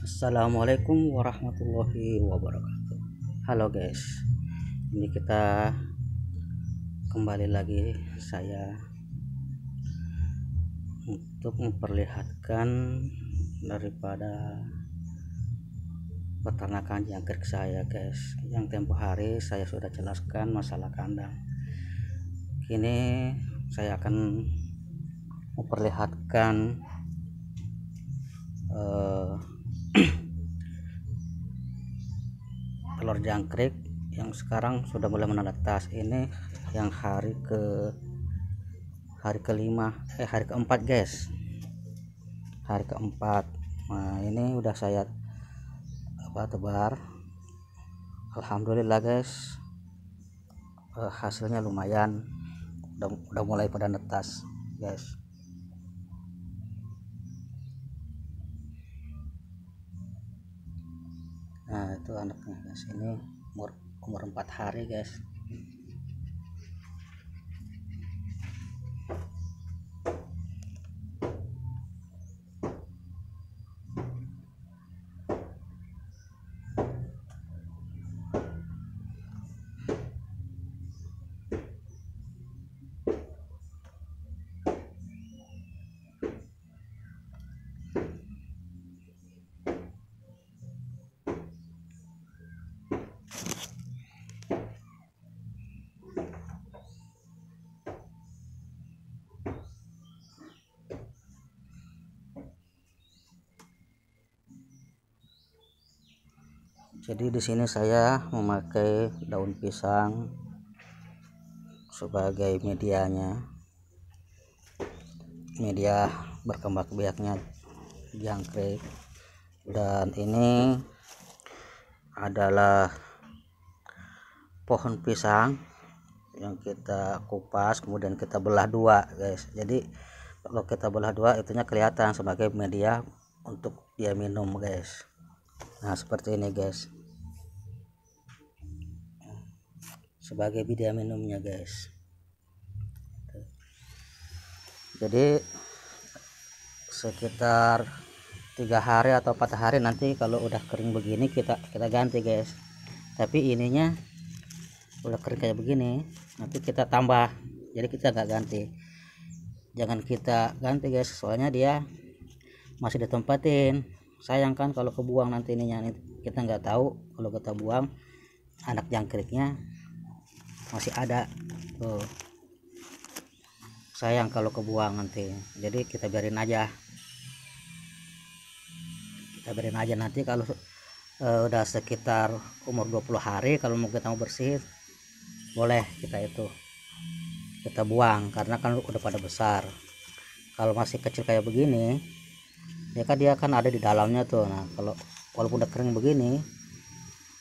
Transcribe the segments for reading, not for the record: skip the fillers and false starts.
Assalamualaikum warahmatullahi wabarakatuh. Halo guys, ini kita kembali lagi saya untuk memperlihatkan daripada peternakan jangkrik saya guys. Yang tempo hari saya sudah jelaskan masalah kandang. Kini saya akan memperlihatkan telur jangkrik yang sekarang sudah mulai menetas. Ini yang hari keempat guys, hari keempat. Nah ini udah saya tebar. Alhamdulillah guys, hasilnya lumayan, udah mulai pada netas guys. Nah itu anaknya guys, ini umur 4 hari guys. Jadi di sini saya memakai daun pisang sebagai medianya, media berkembang biaknya jangkrik. Dan ini adalah pohon pisang yang kita kupas kemudian kita belah dua guys. Jadi kalau kita belah dua itunya kelihatan sebagai media untuk dia minum guys. Nah seperti ini guys, sebagai media minumnya guys. Jadi sekitar 3 hari atau 4 hari nanti kalau udah kering begini kita ganti guys. Tapi ininya udah kering kayak begini, nanti kita tambah, jadi kita nggak ganti. Jangan kita ganti guys, soalnya dia masih ditempatin. Sayang kan kalau kebuang nanti ininya, kita nggak tahu kalau kita buang anak jangkriknya masih ada tuh. Sayang kalau kebuang nanti, jadi kita biarin aja, nanti kalau udah sekitar umur 20 hari kalau mau kita mau bersih boleh kita buang, karena kan udah pada besar. Kalau masih kecil kayak begini ya kan dia kan ada di dalamnya tuh. Nah kalau walaupun udah kering begini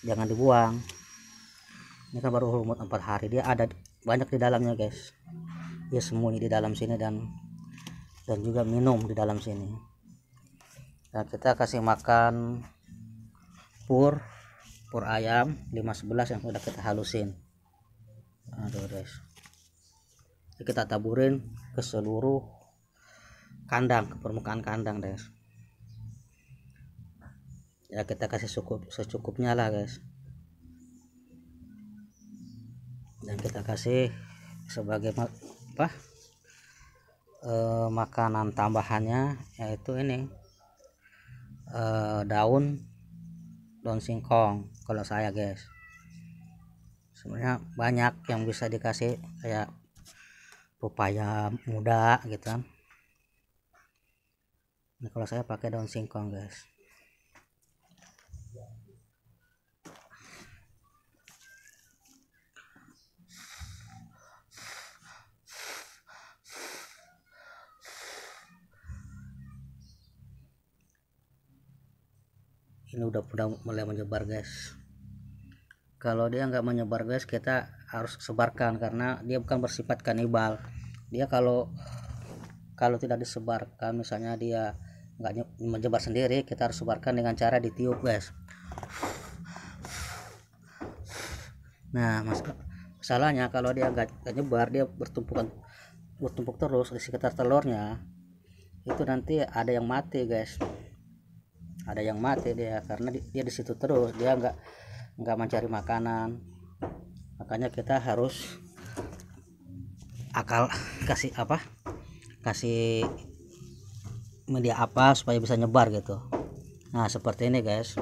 jangan dibuang. Ini kan baru umur 4 hari, dia ada banyak di dalamnya guys. Dia sembunyi di dalam sini dan juga minum di dalam sini. Nah kita kasih makan pur ayam 511 yang udah kita halusin. Aduh guys, kita taburin ke seluruh kandang, ke permukaan kandang guys. Ya kita kasih secukupnya lah guys. Dan kita kasih sebagai makanan tambahannya yaitu ini daun singkong. Kalau saya guys, sebenarnya banyak yang bisa dikasih, kayak pepaya muda gitu kan. Nah, kalau saya pakai daun singkong guys. Ini udah mulai menyebar guys. Kalau dia nggak menyebar guys, kita harus sebarkan karena dia bukan bersifat kanibal. Dia kalau tidak disebarkan, misalnya dia nggak menyebar sendiri, kita harus sebarkan dengan cara ditiup guys. Nah masalahnya kalau dia nggak nyebar, dia bertumpuk terus di sekitar telurnya, itu nanti ada yang mati guys, ada yang mati dia karena dia di situ terus, dia nggak mencari makanan. Makanya kita harus kasih media apa supaya bisa nyebar gitu. Nah seperti ini guys,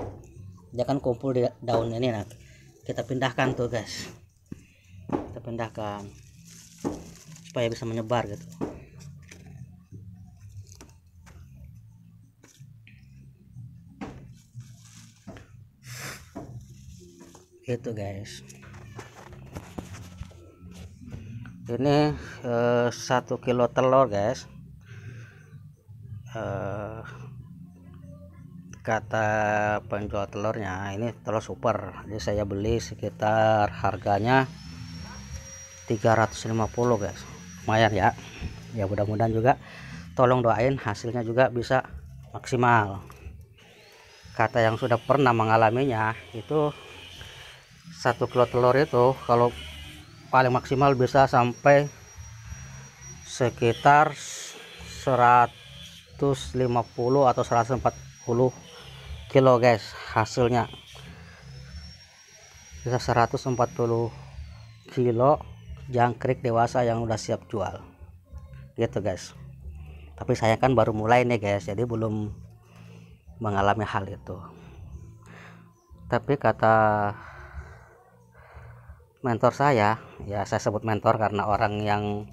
dia kan kumpul di daun ini. Nah kita pindahkan tuh guys, kita pindahkan supaya bisa menyebar gitu. Gitu guys. Ini 1 kilo telur guys. Kata penjual telurnya ini telur super, jadi saya beli sekitar harganya 350 guys. Lumayan ya. Ya mudah-mudahan juga, tolong doain hasilnya juga bisa maksimal. Kata yang sudah pernah mengalaminya itu 1 kilo telur itu kalau paling maksimal bisa sampai sekitar 150 atau 140 kilo guys. Hasilnya bisa 140 kilo jangkrik dewasa yang udah siap jual gitu guys. Tapi saya kan baru mulai nih guys, jadi belum mengalami hal itu. Tapi kata mentor saya, ya saya sebut mentor karena orang yang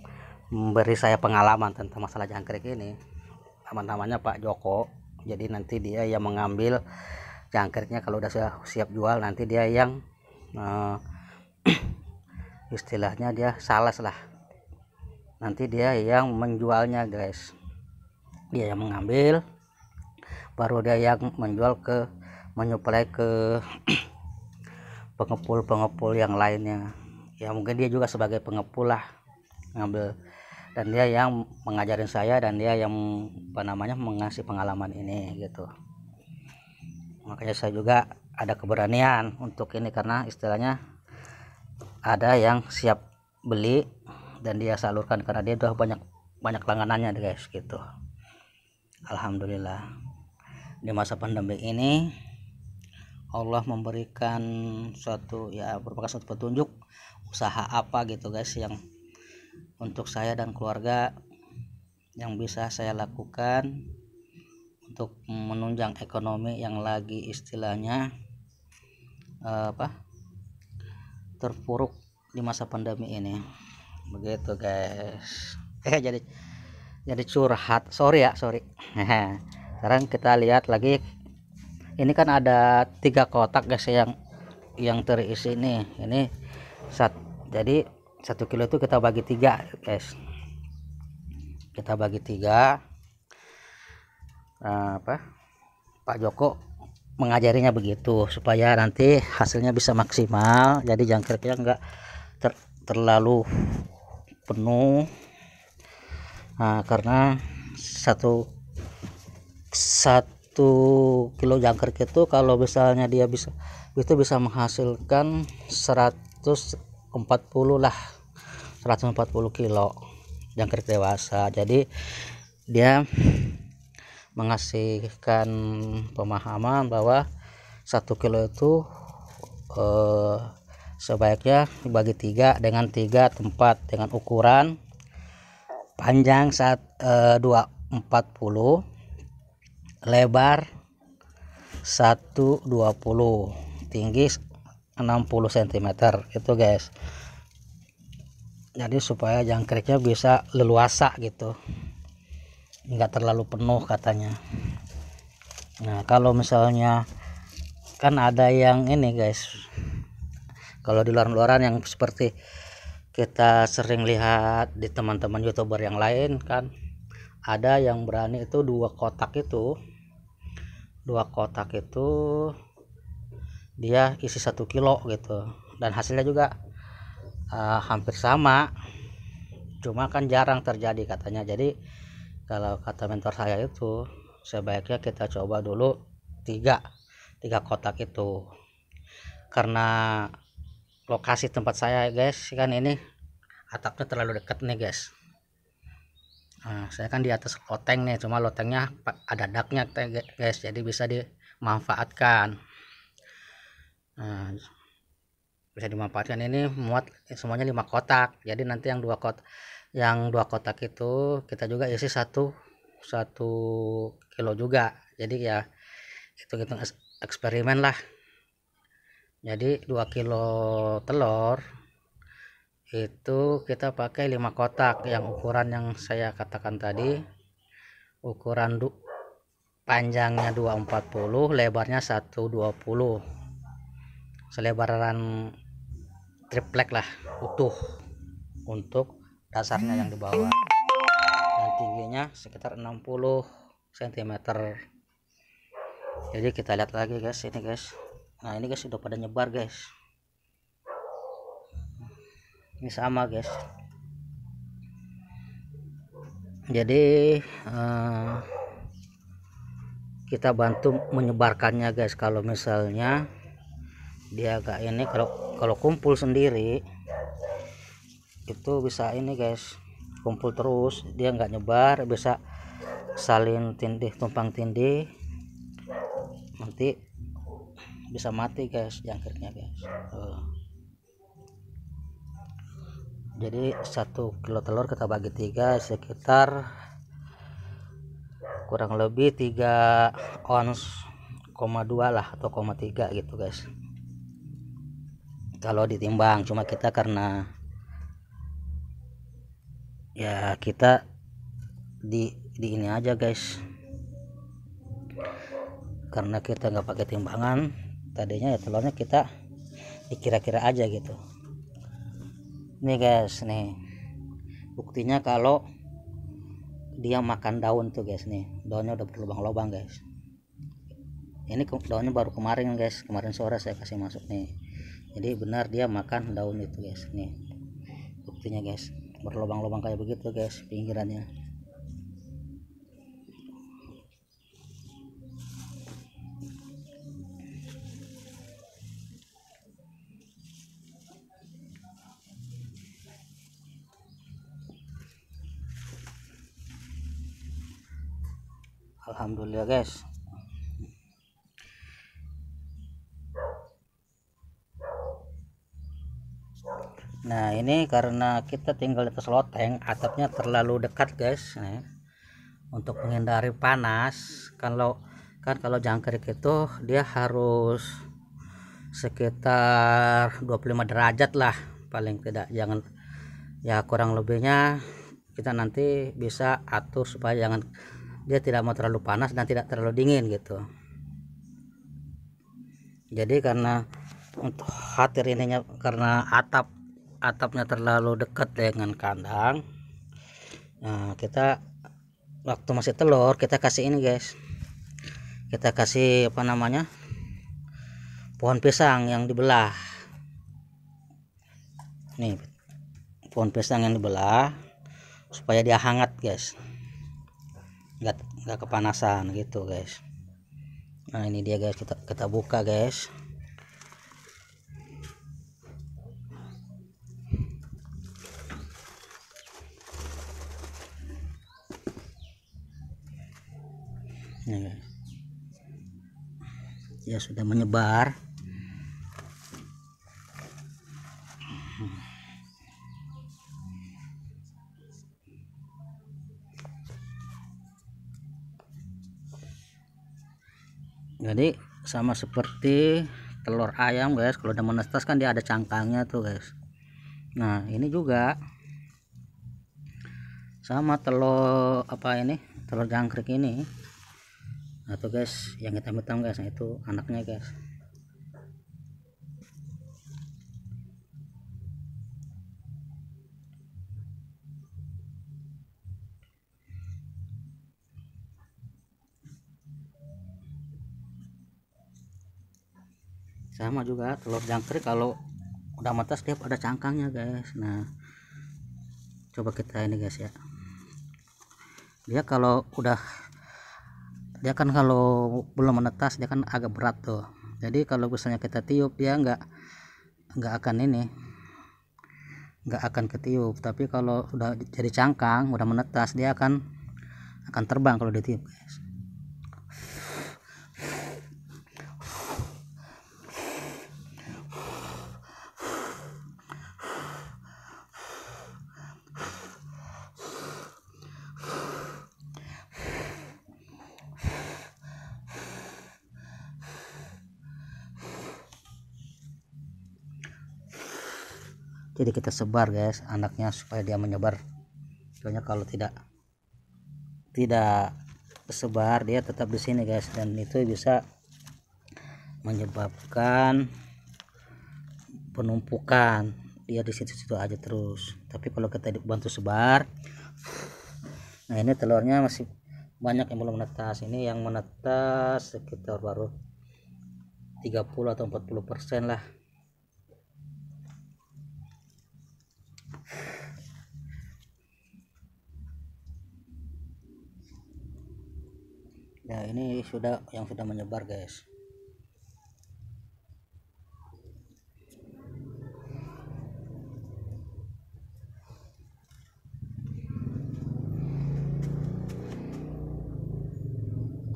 memberi saya pengalaman tentang masalah jangkrik ini, namanya Pak Joko. Jadi nanti dia yang mengambil jangkriknya kalau udah siap jual, nanti dia yang istilahnya dia sales lah, nanti dia yang menjualnya guys. Dia yang mengambil, baru dia yang menjual menyuplai ke pengepul yang lainnya. Ya mungkin dia juga sebagai pengepul lah ngambil, dan dia yang mengajarin saya, dan dia yang mengasih pengalaman ini gitu. Makanya saya juga ada keberanian untuk ini, karena istilahnya ada yang siap beli dan dia salurkan karena dia udah banyak langganannya guys gitu. Alhamdulillah di masa pandemi ini Allah memberikan merupakan suatu petunjuk usaha apa gitu guys, yang untuk saya dan keluarga yang bisa saya lakukan untuk menunjang ekonomi yang lagi istilahnya terpuruk di masa pandemi ini. Begitu guys. Jadi curhat, sorry. Sekarang kita lihat lagi. Ini kan ada 3 kotak guys yang terisi nih. Ini jadi 1 kilo itu kita bagi 3 guys. Kita bagi 3. Pak Joko mengajarinya begitu supaya nanti hasilnya bisa maksimal. Jadi jangkriknya enggak terlalu penuh. Nah, karena satu kilo jangkrik itu kalau misalnya dia bisa menghasilkan 140 kilo jangkrik dewasa. Jadi dia mengasihkan pemahaman bahwa 1 kilo itu sebaiknya dibagi 3 dengan 3 tempat dengan ukuran panjang 240, lebar 120, tinggi 60 cm itu guys. Jadi supaya jangkriknya bisa leluasa gitu, enggak terlalu penuh katanya. Nah kalau misalnya kan ada yang ini guys, kalau di luar-luaran yang seperti kita sering lihat di teman-teman YouTuber yang lain, kan ada yang berani itu 2 kotak itu dia isi 1 kilo gitu, dan hasilnya juga hampir sama, cuma kan jarang terjadi katanya. Jadi kalau kata mentor saya itu sebaiknya kita coba dulu 3 kotak itu, karena lokasi tempat saya guys kan ini atapnya terlalu dekat nih guys. Nah, saya kan di atas loteng nih, cuma lotengnya ada daknya guys, jadi bisa manfaatkan. Nah, bisa dimanfaatkan. Ini muat semuanya 5 kotak, jadi nanti yang 2 kotak itu kita juga isi 1 kilo juga. Jadi ya hitung-hitung eksperimen lah. Jadi 2 kilo telur itu kita pakai 5 kotak yang ukuran yang saya katakan tadi. Ukuran panjangnya 240, lebarnya 120, selebaran triplek lah utuh untuk dasarnya yang di bawah, dan tingginya sekitar 60 cm. Jadi kita lihat lagi guys, ini guys. Nah ini guys sudah pada nyebar guys, ini sama guys. Jadi kita bantu menyebarkannya guys. Kalau misalnya dia agak ini, kalau kumpul sendiri itu bisa ini guys, kumpul terus dia nggak nyebar, bisa saling tindih, tumpang tindih, nanti bisa mati guys jangkriknya guys. Jadi 1 kilo telur kita bagi 3, sekitar kurang lebih 3 ons, 0,2 lah atau 0,3 gitu guys kalau ditimbang. Cuma kita karena ya kita di ini aja guys, karena kita nggak pakai timbangan tadinya, ya telurnya kita dikira-kira aja gitu. Nih guys, nih buktinya kalau dia makan daun tuh guys. Nih daunnya udah berlubang-lubang guys. Ini daunnya baru kemarin guys, kemarin sore saya kasih masuk nih. Jadi benar dia makan daun itu guys. Nih buktinya guys, berlubang-lubang kayak begitu guys pinggirannya. Alhamdulillah guys. Nah ini karena kita tinggal di atas loteng, atapnya terlalu dekat guys. Nah, untuk menghindari panas, kalau jangkrik itu dia harus sekitar 25 derajat lah paling tidak, jangan ya, kurang lebihnya kita nanti bisa atur supaya dia tidak mau terlalu panas dan tidak terlalu dingin gitu. Jadi karena untuk khawatir ininya, karena atapnya terlalu dekat dengan kandang, nah kita waktu masih telur kita kasih ini guys, kita kasih apa namanya, pohon pisang yang dibelah. Nih pohon pisang yang dibelah supaya dia hangat guys, nggak kepanasan gitu guys. Nah ini dia guys, kita buka guys. Nih guys, ya sudah menyebar. Jadi sama seperti telur ayam guys, kalau udah menetas kan dia ada cangkangnya tuh guys. Nah ini juga sama telur telur jangkrik ini. Nah tuh guys yang hitam-hitam guys, nah itu anaknya guys. Sama juga telur jangkrik kalau udah menetas dia ada cangkangnya guys. Nah coba kita ini guys ya, dia kalau belum menetas dia kan agak berat tuh. Jadi kalau misalnya kita tiup dia nggak akan ketiup. Tapi kalau udah jadi cangkang, udah menetas, dia akan terbang kalau ditiup guys. Jadi kita sebar guys anaknya supaya dia menyebar. Soalnya kalau tidak sebar dia tetap di sini guys, dan itu bisa menyebabkan penumpukan, dia di situ-situ aja terus. Tapi kalau kita bantu sebar, nah ini telurnya masih banyak yang belum menetas. Ini yang menetas sekitar baru 30 atau 40% lah. Nah ini yang sudah menyebar guys.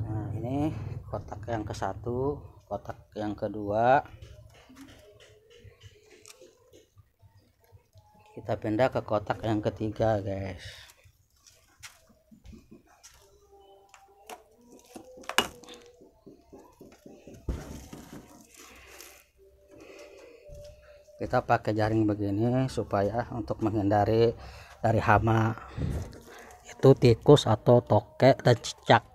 Nah ini kotak yang ke satu, kotak yang kedua kita pindah ke kotak yang ketiga guys. Kita pakai jaring begini supaya untuk menghindari dari hama, itu tikus atau tokek dan cicak.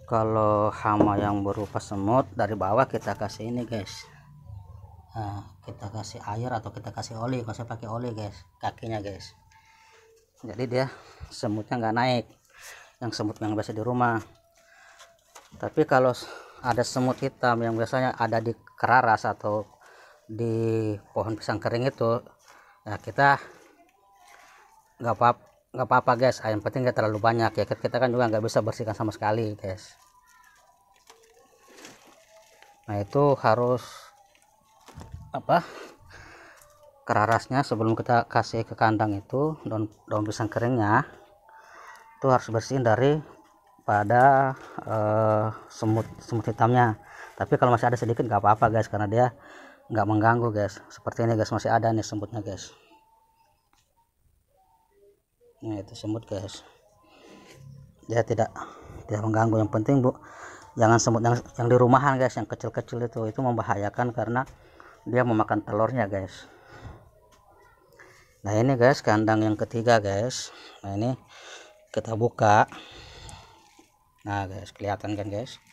Kalau hama yang berupa semut, dari bawah kita kasih ini guys. Nah, kita kasih air atau kita kasih oli. Kalau saya pakai oli guys, kakinya guys, jadi dia semutnya nggak naik, yang semut yang biasa di rumah. Tapi kalau ada semut hitam yang biasanya ada di keraras atau di pohon pisang kering itu, ya kita nggak apa-apa guys, yang penting nggak terlalu banyak ya. Kita kan juga nggak bisa bersihkan sama sekali guys. Nah itu harus kerarasnya sebelum kita kasih ke kandang itu, daun pisang keringnya itu harus bersihin dari pada semut hitamnya. Tapi kalau masih ada sedikit nggak apa-apa guys, karena dia nggak mengganggu guys. Seperti ini guys, masih ada nih semutnya guys. Nah itu semut guys, dia tidak mengganggu. Yang penting jangan semut yang di rumahan guys, yang kecil-kecil itu membahayakan karena dia memakan telurnya guys. Nah ini guys kandang yang ketiga guys. Nah ini kita buka. Nah guys, kelihatan kan guys.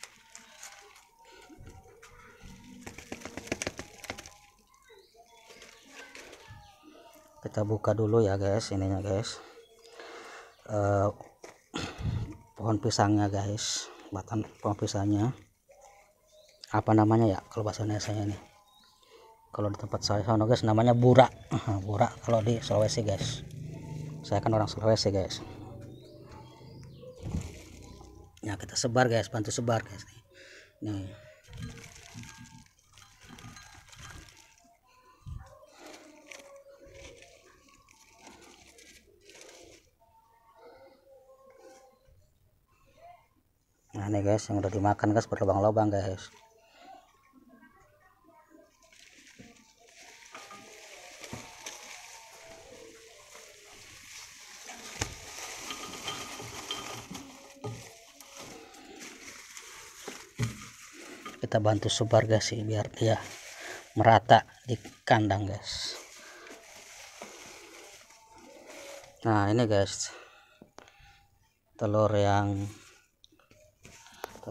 Kita buka dulu ya guys, ininya guys, pohon pisangnya guys, batang pohon pisangnya. Apa namanya ya kalau bahasa Indonesia nih? Kalau di tempat saya sana guys namanya burak. Burak kalau di Sulawesi guys. Saya kan orang Sulawesi guys. Nah kita sebar guys, bantu sebar guys. Nih. Nah ini guys yang udah dimakan guys, berlubang-lubang guys. Kita bantu sebar guys sih, biar dia merata di kandang guys. Nah ini guys telurnya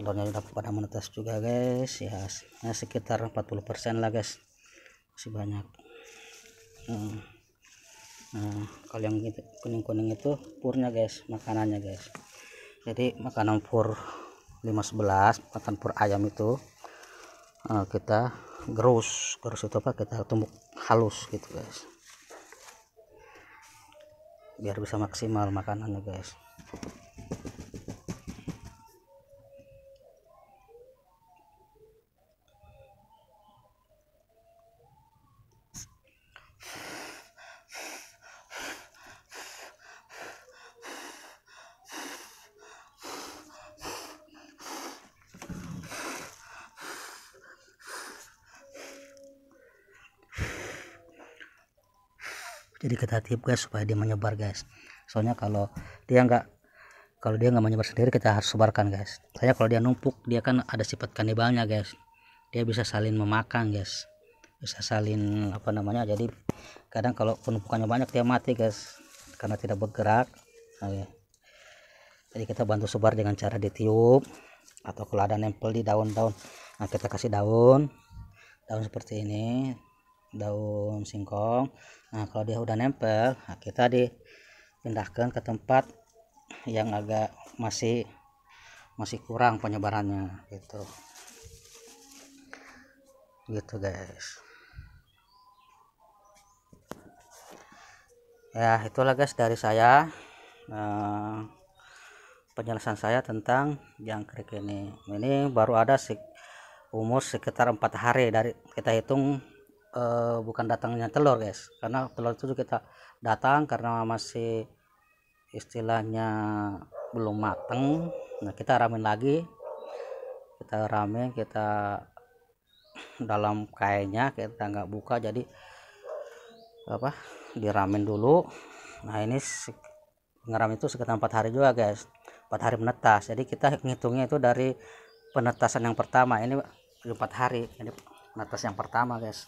udah pada menetas juga guys ya, sekitar 40% lah guys, masih banyak. Nah kalau yang kuning-kuning itu purnya guys, makanannya guys. Jadi makanan pur 511, makan pur ayam itu kita gerus itu kita tumbuk halus gitu guys, biar bisa maksimal makanannya guys. Jadi kita tiup guys supaya dia menyebar guys. Soalnya kalau dia nggak menyebar sendiri, kita harus sebarkan guys. Saya kalau dia numpuk, dia kan ada sifat kanibalnya guys. Dia bisa saling memakan guys, bisa saling jadi kadang kalau penumpukannya banyak dia mati guys karena tidak bergerak. Jadi kita bantu sebar dengan cara ditiup, atau kalau ada nempel di daun-daun, nah kita kasih daun seperti ini, daun singkong. Nah kalau dia udah nempel, nah kita dipindahkan ke tempat yang agak masih kurang penyebarannya gitu guys. Ya itulah guys dari saya, penjelasan saya tentang jangkrik ini baru ada umur sekitar 4 hari dari kita hitung, bukan datangnya telur guys, karena telur itu kita datang karena masih istilahnya belum mateng. Nah kita ramen lagi, kita dalam kainnya kita nggak buka, jadi diramen dulu. Nah ini ngeram itu sekitar 4 hari juga guys, 4 hari menetas. Jadi kita ngitungnya itu dari penetasan yang pertama, ini 4 hari, ini netas yang pertama guys,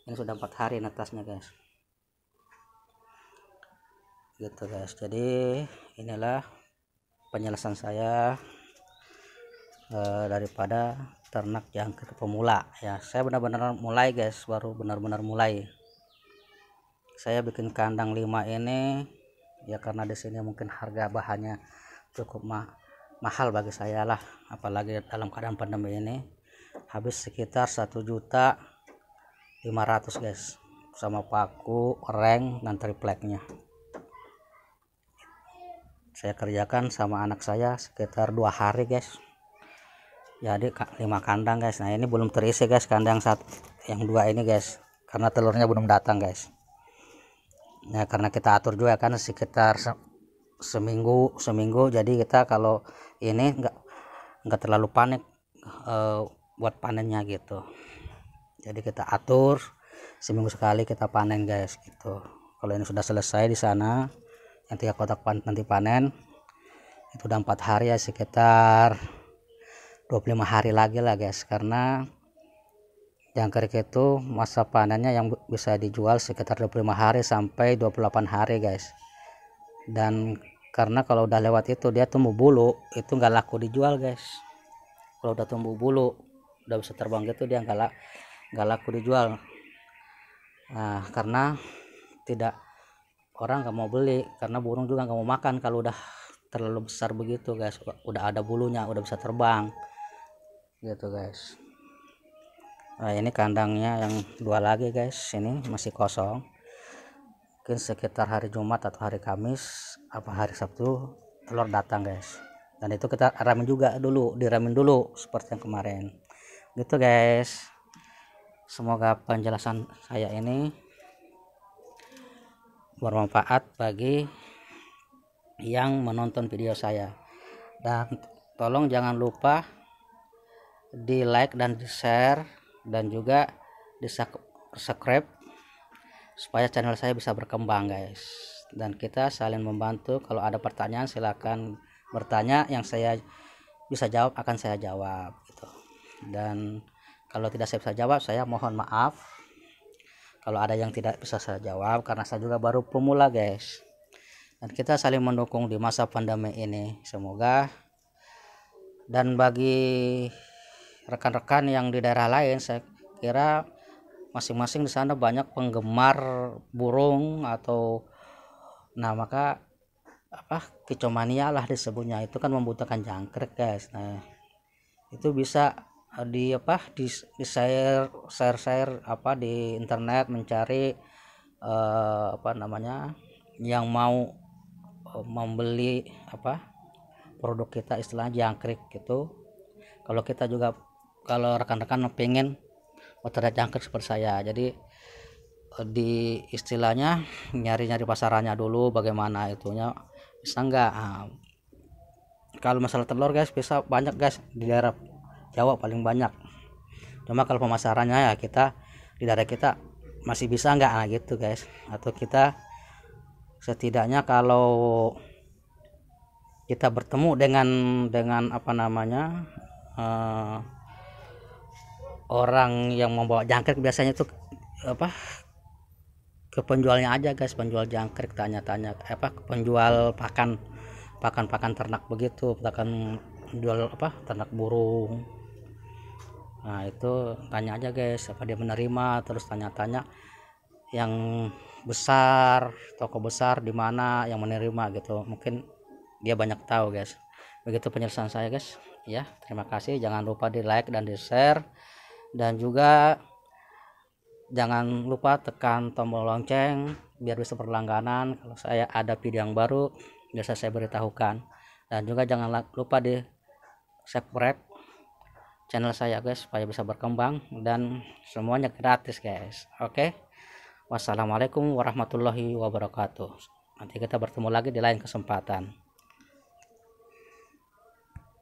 ini sudah 4 hari netasnya guys gitu guys. Jadi inilah penjelasan saya daripada ternak jangkrik pemula ya. Saya benar-benar mulai guys, baru benar-benar mulai. Saya bikin kandang 5 ini ya karena di sini mungkin harga bahannya cukup mahal bagi saya lah, apalagi dalam keadaan pandemi ini. Habis sekitar 1.500.000 guys, sama paku, reng, dan tripleknya. Saya kerjakan sama anak saya sekitar 2 hari guys, jadi 5 kandang guys. Nah ini belum terisi guys kandang yang 2 ini guys, karena telurnya belum datang guys. Nah karena kita atur juga kan sekitar seminggu, jadi kita kalau ini enggak terlalu panik buat panennya gitu. Jadi kita atur seminggu sekali kita panen guys gitu. Kalau ini sudah selesai di sana yang 3 kotak nanti panen, itu udah 4 hari ya, sekitar 25 hari lagi lah guys, karena jangkrik itu masa panennya yang bisa dijual sekitar 25 hari sampai 28 hari guys. Dan karena kalau udah lewat itu dia tumbuh bulu, itu nggak laku dijual guys. Kalau udah tumbuh bulu, udah bisa terbang gitu, dia nggak laku dijual. Nah karena orang nggak mau beli, karena burung juga nggak mau makan kalau udah terlalu besar begitu guys, udah ada bulunya, udah bisa terbang gitu guys. Nah ini kandangnya yang 2 lagi guys, ini masih kosong. Mungkin sekitar hari Jumat atau hari Kamis apa hari Sabtu telur datang guys, dan itu kita diramin dulu seperti yang kemarin gitu guys. Semoga penjelasan saya ini bermanfaat bagi yang menonton video saya, dan tolong jangan lupa di like dan di share, dan juga di subscribe supaya channel saya bisa berkembang guys. Dan kita saling membantu. Kalau ada pertanyaan silakan bertanya, yang saya bisa jawab akan saya jawab gitu. Dan kalau tidak saya bisa jawab, saya mohon maaf kalau ada yang tidak bisa saya jawab, karena saya juga baru pemula guys. Dan kita saling mendukung di masa pandemi ini, semoga. Dan bagi rekan-rekan yang di daerah lain, saya kira masing-masing di sana banyak penggemar burung atau maka kicomania lah disebutnya, itu kan membutuhkan jangkrik guys. Nah itu bisa di share di internet, mencari yang mau membeli produk kita, istilahnya jangkrik gitu. Kalau rekan-rekan pengen ternak jangkrik seperti saya, jadi di istilahnya nyari pasarannya dulu, bagaimana itunya bisa enggak. Kalau masalah telur guys bisa banyak guys, di daerah Jawa paling banyak. Cuma kalau pemasarannya ya kita di daerah kita masih bisa nggak, nah gitu guys. Atau kita setidaknya kalau kita bertemu dengan apa namanya, orang yang membawa jangkrik, biasanya tuh apa, ke penjualnya aja guys, penjual jangkrik, tanya-tanya apa, penjual pakan ternak begitu, pakan jual apa, ternak burung. Nah itu tanya aja guys apa dia menerima, terus tanya-tanya yang besar, toko besar di mana yang menerima gitu, mungkin dia banyak tahu guys. Begitu penjelasan saya guys ya. Terima kasih, jangan lupa di like dan di share, dan juga jangan lupa tekan tombol lonceng biar bisa berlangganan kalau saya ada video yang baru biasa saya beritahukan. Dan juga jangan lupa di subscribe channel saya guys supaya bisa berkembang, dan semuanya gratis guys. Oke, wassalamualaikum warahmatullahi wabarakatuh. Nanti kita bertemu lagi di lain kesempatan.